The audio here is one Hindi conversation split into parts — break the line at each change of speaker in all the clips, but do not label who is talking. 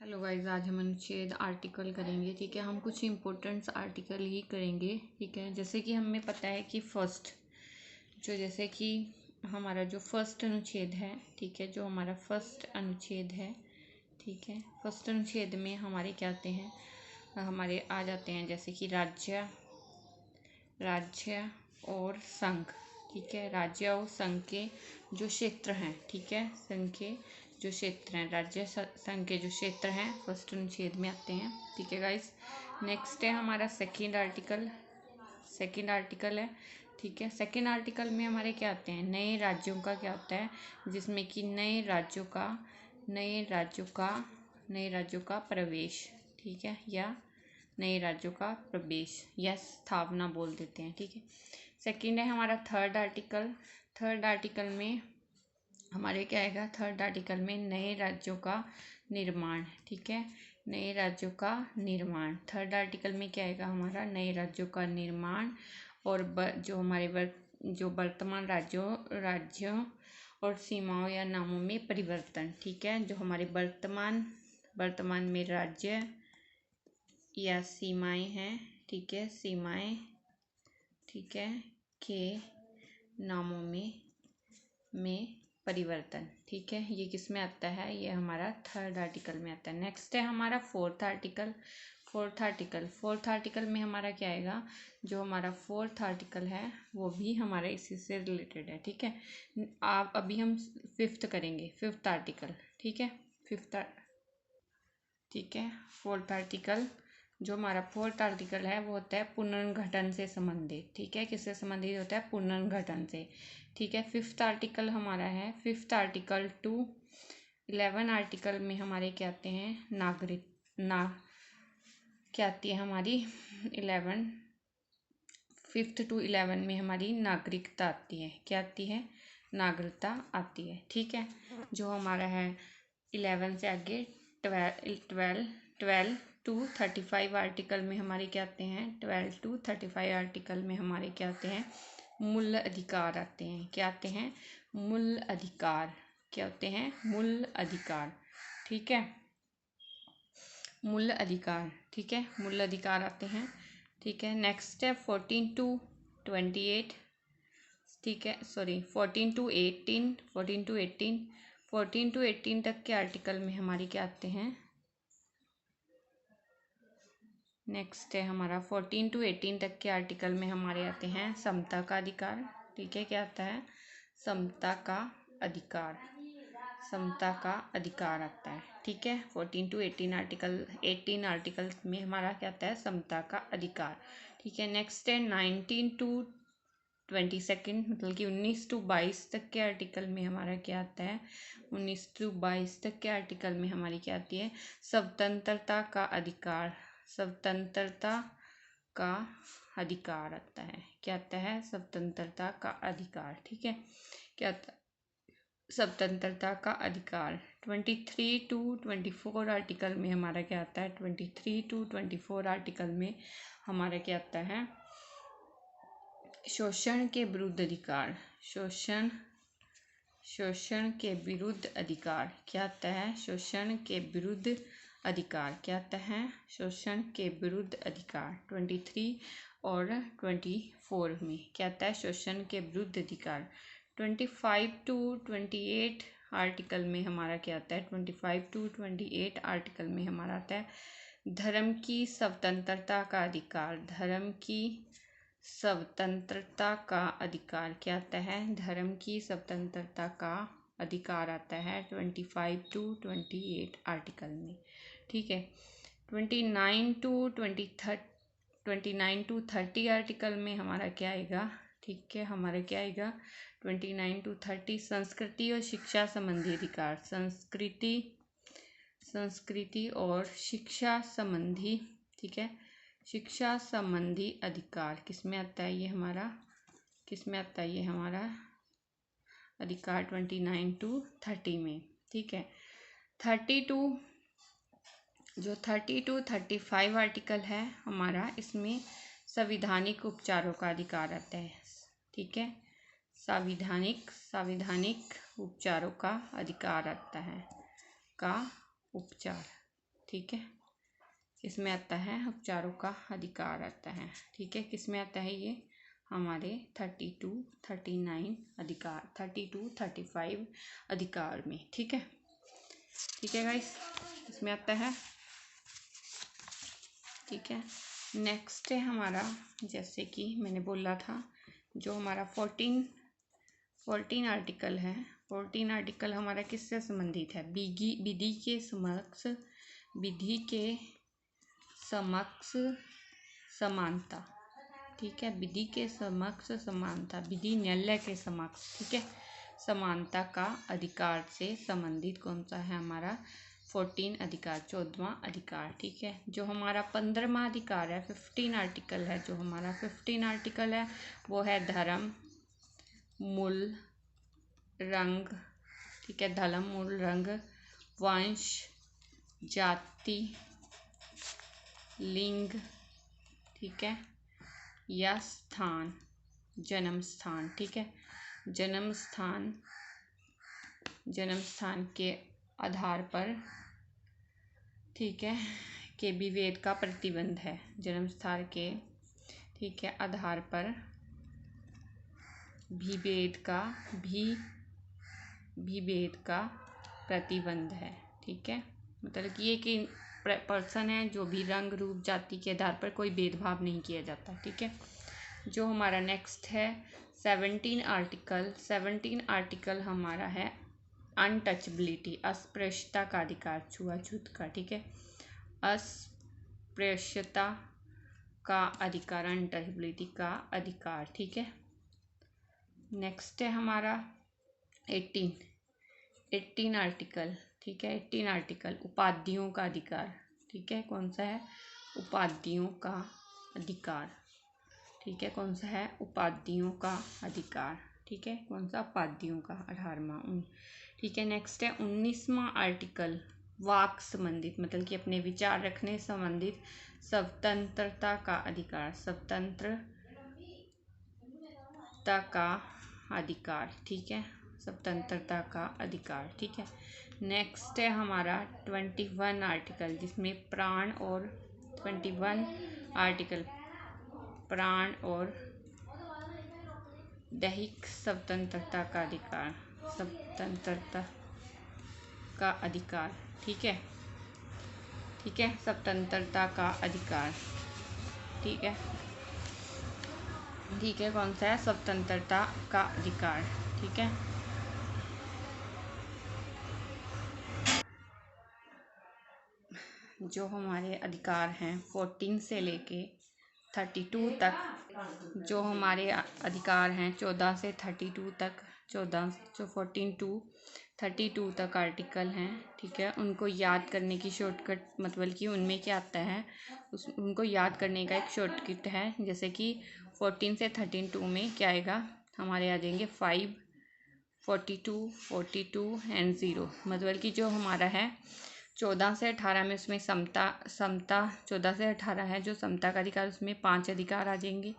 हेलो गाइस, आज हम अनुच्छेद आर्टिकल करेंगे। ठीक है, हम कुछ इम्पोर्टेंट्स आर्टिकल ही करेंगे। ठीक है, जैसे कि हमें पता है कि जैसे कि हमारा जो फर्स्ट अनुच्छेद है, ठीक है, जो हमारा फर्स्ट अनुच्छेद है, ठीक है, फर्स्ट अनुच्छेद में हमारे क्या आते हैं, हमारे आ जाते हैं जैसे कि राज्य और संघ। ठीक है, राज्य और संघ के जो क्षेत्र हैं, ठीक है, संघ के जो क्षेत्र हैं, राज्य संघ के जो क्षेत्र हैं फर्स्ट अनुच्छेद में आते हैं। ठीक है गाइस, नेक्स्ट है हमारा सेकंड आर्टिकल है। ठीक है, सेकंड आर्टिकल में हमारे क्या आते हैं, नए राज्यों का क्या होता है, जिसमें कि नए राज्यों का प्रवेश, ठीक है, या नए राज्यों का प्रवेश या स्थापना बोल देते हैं। ठीक है, सेकंड है हमारा थर्ड आर्टिकल में हमारे क्या आएगा, थर्ड आर्टिकल में नए राज्यों का निर्माण। ठीक है, नए राज्यों का निर्माण, थर्ड आर्टिकल में क्या आएगा हमारा, नए राज्यों का निर्माण और जो हमारे जो वर्तमान राज्यों और सीमाओं या नामों में परिवर्तन। ठीक है, जो हमारे वर्तमान में राज्य या सीमाएं हैं, ठीक है, सीमाएं, ठीक है, के नामों में परिवर्तन। ठीक है, ये किस में आता है, ये हमारा थर्ड आर्टिकल में आता है। नेक्स्ट है हमारा फोर्थ आर्टिकल में हमारा क्या आएगा, जो हमारा फोर्थ आर्टिकल है वो भी हमारा इसी से रिलेटेड है। ठीक है, आप अभी हम फिफ्थ करेंगे, फिफ्थ आर्टिकल। ठीक है, ठीक है, फोर्थ आर्टिकल, जो हमारा फोर्थ आर्टिकल है वो होता है पुनर्गठन से संबंधित। ठीक है, किससे संबंधित होता है, पुनर्गठन से। ठीक है, फिफ्थ आर्टिकल हमारा है, फिफ्थ आर्टिकल टू 11 आर्टिकल में हमारे क्या आते हैं, क्या आती है हमारी 11, फिफ्थ टू 11 में हमारी नागरिकता आती है। क्या आती है, नागरिकता आती है। ठीक है, जो हमारा है 11 से आगे 12 टू 35 आर्टिकल में हमारे क्या आते हैं, 12 टू 35 आर्टिकल में हमारे क्या आते हैं, मूल अधिकार आते हैं। क्या आते हैं, मूल अधिकार। क्या होते हैं, मूल अधिकार। ठीक है, मूल अधिकार। ठीक है, मूल अधिकार आते हैं। ठीक है, नेक्स्ट है 14 टू 28। ठीक है, सॉरी 14 टू 18 तक के आर्टिकल में हमारे क्या आते हैं, नेक्स्ट है हमारा 14 टू 18 तक के आर्टिकल में हमारे आते हैं समता का अधिकार। ठीक है, क्या आता है, समता का अधिकार आता है। ठीक है, 14 टू 18 आर्टिकल में हमारा क्या आता है, समता का अधिकार। ठीक है, नेक्स्ट है 19 टू 22, मतलब कि 19 टू 22 तक के आर्टिकल में हमारा क्या आता है, 19 टू 22 तक के आर्टिकल में हमारी क्या आती है, स्वतंत्रता का अधिकार आता है। क्या आता है, स्वतंत्रता का अधिकार। ठीक है, क्या आता, स्वतंत्रता का अधिकार। 23 टू 24 आर्टिकल में हमारा क्या आता है, 23 टू 24 आर्टिकल में हमारा क्या आता है, शोषण के विरुद्ध अधिकार। शोषण के विरुद्ध अधिकार। क्या आता है, शोषण के विरुद्ध अधिकार। क्या आता है, शोषण के विरुद्ध अधिकार। 23 और 24 में क्या आता है, शोषण के विरुद्ध अधिकार। 25 टू 28 आर्टिकल में हमारा क्या आता है, 25 टू 28 आर्टिकल में हमारा आता है धर्म की स्वतंत्रता का अधिकार। धर्म की स्वतंत्रता का अधिकार। क्या आता है, धर्म की स्वतंत्रता का अधिकार आता है 25 टू 28 आर्टिकल में। ठीक है, 29 टू 30 आर्टिकल में हमारा क्या आएगा, ठीक है, हमारा क्या आएगा 29 टू 30 संस्कृति और शिक्षा संबंधी अधिकार। संस्कृति और शिक्षा संबंधी, ठीक है, शिक्षा संबंधी अधिकार किस में आता है, ये हमारा अधिकार 29 टू 30 में। ठीक है, 30 टू 35 आर्टिकल है हमारा, इसमें संविधानिक उपचारों का अधिकार आता है। ठीक है, संविधानिक उपचारों का अधिकार आता है, का उपचार। ठीक है, इसमें आता है उपचारों का अधिकार आता है। ठीक है, किस में आता है ये, हमारे 32, 39 अधिकार, 32, 35 अधिकार में। ठीक है, ठीक है गाइस, इसमें आता है। ठीक है, नेक्स्ट है हमारा, जैसे कि मैंने बोला था, जो हमारा 14 आर्टिकल है, 14 आर्टिकल हमारा किससे संबंधित है, विधि के समक्ष समानता। ठीक है, विधि के समक्ष समानता, विधि न्यायालय के समक्ष, ठीक है, समानता का अधिकार से संबंधित कौन सा है हमारा 14 अधिकार, 14वां अधिकार। ठीक है, जो हमारा 15वां अधिकार है, 15 आर्टिकल है, जो हमारा 15 आर्टिकल है वो है धर्म, मूल, रंग। ठीक है, धर्म, मूल, रंग, वंश, जाति, लिंग। ठीक है, या स्थान, जन्म स्थान। ठीक है, जन्म स्थान के आधार पर, ठीक है, के विभेद का प्रतिबंध है, जन्म स्थान के, ठीक है, आधार पर विभेद का प्रतिबंध है। ठीक है, मतलब कि ये कि पर्सन है जो भी रंग, रूप, जाति के आधार पर कोई भेदभाव नहीं किया जाता। ठीक है, जो हमारा नेक्स्ट है 17 आर्टिकल, 17 आर्टिकल हमारा है अनटचबिलिटी, अस्पृश्यता का अधिकार, छुआछूत का। ठीक है, अस्पृश्यता का अधिकार, अनटचबिलिटी का अधिकार। ठीक है, नेक्स्ट है हमारा 18 आर्टिकल। ठीक है, 18 आर्टिकल उपाधियों का अधिकार। ठीक है, कौन सा है, उपाधियों का अधिकार। ठीक है, कौन सा है, उपाधियों का अधिकार। ठीक है, कौन सा, उपाधियों का, 18वां। ठीक है, नेक्स्ट है 19वां आर्टिकल वाक संबंधित, मतलब कि अपने विचार रखने संबंधित स्वतंत्रता का अधिकार, स्वतंत्रता का अधिकार। ठीक है, स्वतंत्रता का अधिकार। ठीक है, नेक्स्ट है हमारा 21 आर्टिकल, जिसमें प्राण और 21 आर्टिकल प्राण और दैहिक स्वतंत्रता का अधिकार, स्वतंत्रता का अधिकार। ठीक है, ठीक है, स्वतंत्रता का अधिकार। ठीक है, ठीक है, कौन सा है, स्वतंत्रता का अधिकार। ठीक है, जो हमारे अधिकार हैं 14 से लेके 32 तक, जो हमारे अधिकार हैं 14 से 32 तक, 14 जो 14 to 32 तक आर्टिकल हैं। ठीक है, उनको याद करने की शॉर्टकट, मतलब कि उनमें क्या आता है, उनको याद करने का एक शॉर्टकट है। जैसे कि 14 से 32 में क्या आएगा, हमारे आ जाएंगे 5, 42, 42 एंड 0, मतलब कि जो हमारा है 14 से 18 में, उसमें समता 14 से 18 है जो समता का अधिकार, उसमें 5 अधिकार आ जाएंगे।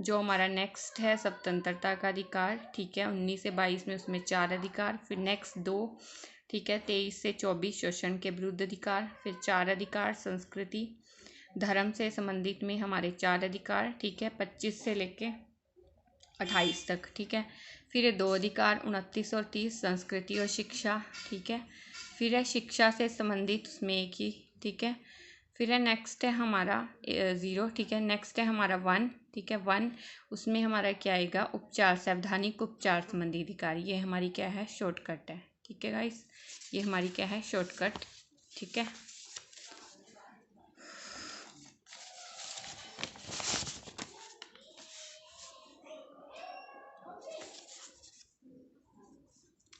जो हमारा नेक्स्ट है स्वतंत्रता का अधिकार, ठीक है, 19 से 22 में उसमें 4 अधिकार। फिर नेक्स्ट 2, ठीक है, 23 से 24 शोषण के विरुद्ध अधिकार। फिर 4 अधिकार संस्कृति धर्म से संबंधित में हमारे 4 अधिकार। ठीक है, 25 से लेके 28 तक। ठीक है, फिर है 2 अधिकार 29 और 30 संस्कृति और शिक्षा। ठीक है, फिर है शिक्षा से संबंधित उसमें एक ही। ठीक है, फिर है नेक्स्ट है हमारा 0। ठीक है, नेक्स्ट है हमारा 1। ठीक है, 1 उसमें हमारा क्या आएगा, उपचार, सावधानिक उपचार संबंधी अधिकार। ये हमारी क्या है, शॉर्टकट है। ठीक है गाइस, ये हमारी क्या है, शॉर्टकट। ठीक है,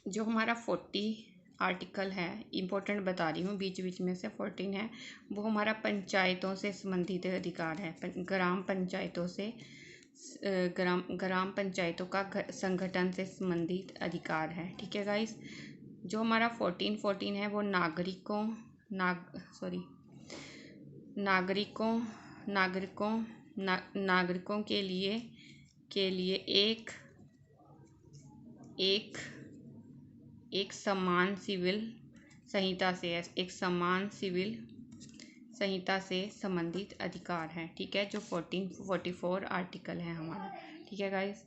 जो हमारा 40 आर्टिकल है, इम्पोर्टेंट बता रही हूँ, बीच बीच में से 14 है, वो हमारा पंचायतों से संबंधित अधिकार है। ग्राम पंचायतों से, ग्राम पंचायतों का संगठन से संबंधित अधिकार है। ठीक है गाइस, जो हमारा 14 है वो नागरिकों के लिए एक समान सिविल संहिता से है, एक समान सिविल संहिता से संबंधित अधिकार हैं। ठीक है, जो 44 आर्टिकल है हमारा। ठीक है गाइस,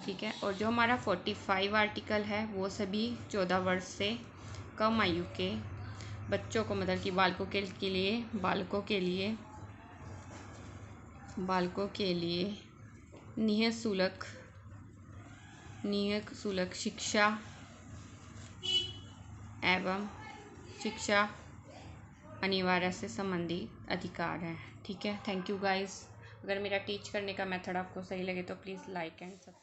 ठीक है। और जो हमारा 45 आर्टिकल है वो सभी 14 वर्ष से कम आयु के बच्चों को, मतलब कि बालकों के लिए निःशुल्क शिक्षा एवं शिक्षा अनिवार्य से संबंधित अधिकार है। ठीक है, थैंक यू गाइस। अगर मेरा टीच करने का मेथड आपको सही लगे तो प्लीज़ लाइक एंड सब्सक्राइब।